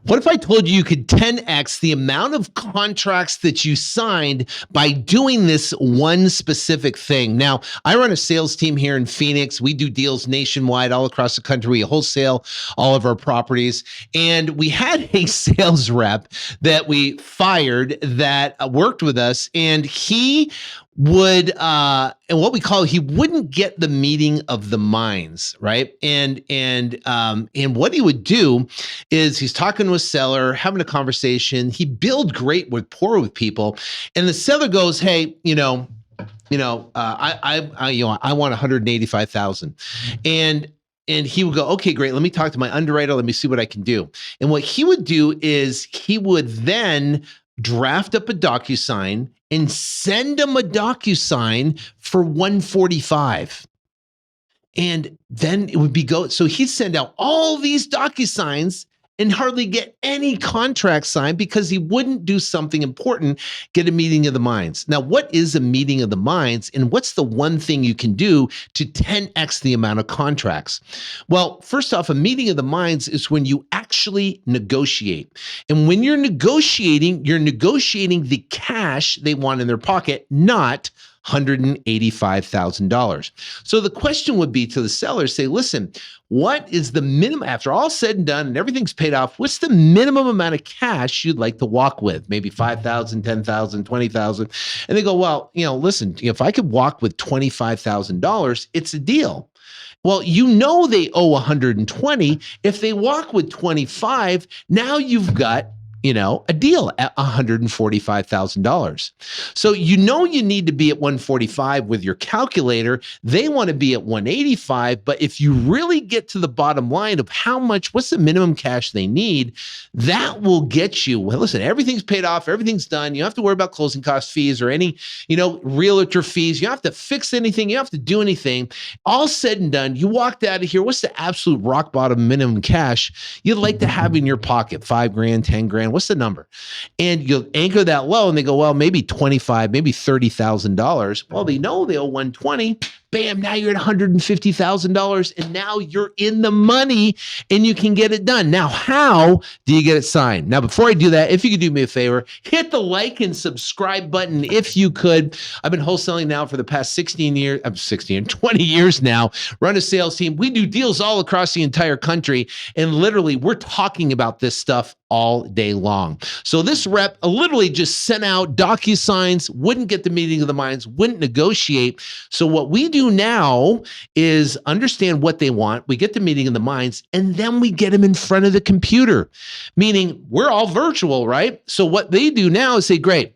What if I told you could 10x the amount of contracts that you signed by doing this one specific thing? Now, I run a sales team here in Phoenix. We do deals nationwide, all across the country. We wholesale all of our properties. And we had a sales rep that we fired that worked with us, and he would and what we call, he wouldn't get the meeting of the minds, right? And what he would do is he's talking to a seller, having a conversation. He billed great with poor with people, and the seller goes, "Hey, I want 185,000," and he would go, "Okay, great. Let me talk to my underwriter. Let me see what I can do." And what he would do is he would then draft up a DocuSign and send them a DocuSign for 145. And then it would be so he'd send out all these DocuSigns and hardly get any contract signed because he wouldn't do something important, get a meeting of the minds. Now, what is a meeting of the minds, and what's the one thing you can do to 10x the amount of contracts? Well, first off, a meeting of the minds is when you actually negotiate. And when you're negotiating the cash they want in their pocket, not $185,000. So the question would be to the seller, say, listen, what is the minimum, after all said and done and everything's paid off, what's the minimum amount of cash you'd like to walk with? Maybe 5,000, 10,000, 20,000. And they go, well, listen, if I could walk with $25,000, it's a deal. Well, they owe 120. If they walk with 25, now you've got a deal at $145,000. So you need to be at 145 with your calculator. They want to be at 185. But if you really get to the bottom line of what's the minimum cash they need, that will get you, well, listen, everything's paid off, everything's done. You don't have to worry about closing cost fees or any, realtor fees. You don't have to fix anything. You don't have to do anything. All said and done, you walked out of here. What's the absolute rock bottom minimum cash you'd like to have in your pocket? 5 grand, 10 grand. What's the number? And you'll anchor that low and they go, well, maybe 25, maybe $30,000. Well, they know they owe 120. Bam, now you're at $150,000 and now you're in the money and you can get it done. Now, how do you get it signed? Now, before I do that, if you could do me a favor, hit the like and subscribe button if you could. I've been wholesaling now for the past 20 years now, run a sales team. We do deals all across the entire country, and literally we're talking about this stuff all day long. So this rep literally just sent out DocuSigns, wouldn't get the meeting of the minds, wouldn't negotiate. So what we do now is understand what they want. We get the meeting of the minds, and then we get them in front of the computer, meaning we're all virtual, right? So what they do now is say, great,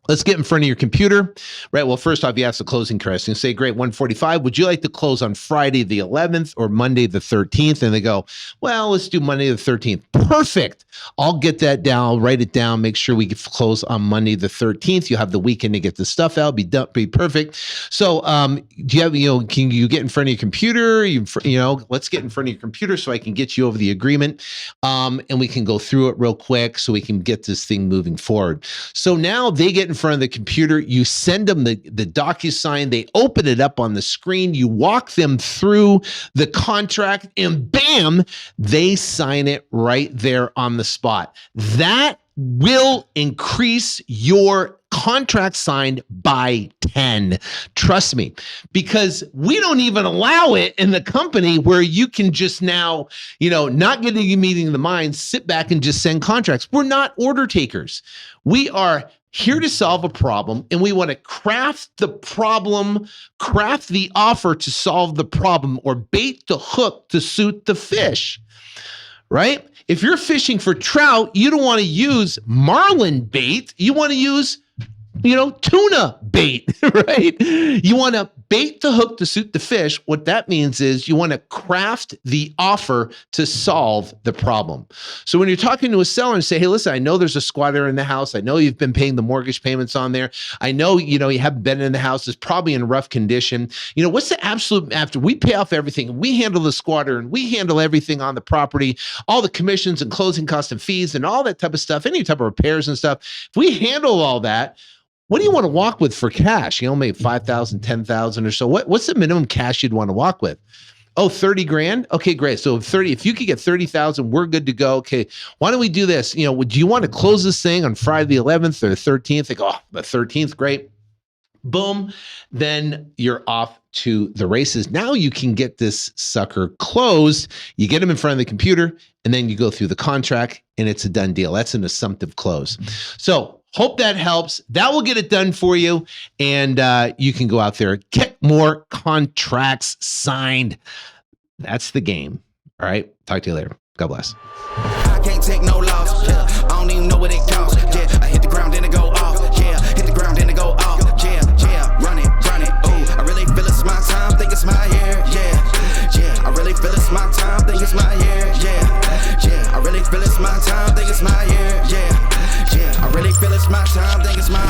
let's get in front of your computer, right? Well, first off, you ask the closing question. Say, great, 145. Would you like to close on Friday the 11th or Monday the 13th? And they go, well, let's do Monday the 13th. Perfect. I'll get that down. I'll write it down. Make sure we get close on Monday the 13th. You have the weekend to get the stuff out. Be done. Be perfect. So, do you have, can you get in front of your computer? Let's get in front of your computer so I can get you over the agreement, and we can go through it real quick so we can get this thing moving forward. So now they get in front of the computer, you send them the DocuSign, they open it up on the screen, you walk them through the contract, and bam, they sign it right there on the spot. That will increase your contract signed by 10. Trust me, because we don't even allow it in the company where you can just now, not getting a meeting of the minds, sit back and just send contracts. We're not order takers. We are here to solve a problem, and we want to craft the offer to solve the problem, or bait the hook to suit the fish, right? If you're fishing for trout, you don't want to use marlin bait. You want to use, tuna bait, right? You want to bait the hook to suit the fish. What that means is you want to craft the offer to solve the problem. So when you're talking to a seller and say, hey, listen, I know there's a squatter in the house. I know you've been paying the mortgage payments on there. I know, you haven't been in the house. It's probably in rough condition. What's the absolute, after we pay off everything, we handle the squatter and we handle everything on the property, all the commissions and closing costs and fees and all that type of stuff, any type of repairs and stuff. If we handle all that, what do you want to walk with for cash? Maybe 5,000, 10,000 or so. What's the minimum cash you'd want to walk with? Oh, 30 grand. Okay, great. So if you could get 30,000, we're good to go. Okay. Why don't we do this? Do you want to close this thing on Friday the 11th or the 13th? They go, oh, the 13th. Great. Boom. Then you're off to the races. Now you can get this sucker closed. You get them in front of the computer, and then you go through the contract, and it's a done deal. That's an assumptive close. So hope that helps. That will get it done for you, and you can go out there, get more contracts signed. That's the game. All right. Talk to you later. God bless. I can't take no loss. Yeah. I don't even know what it costs. Yeah. I hit the ground, then it go off. Yeah. Hit the ground, then it go off. Yeah. Yeah. Run it. Ooh. I really feel it's my time. Think it's my year. Yeah. Yeah. I really feel it's my time. Think it's my year. Yeah. Yeah. I really feel it's my time. Think it's my year. Yeah. Yeah. I really feel it's my time. Think it's my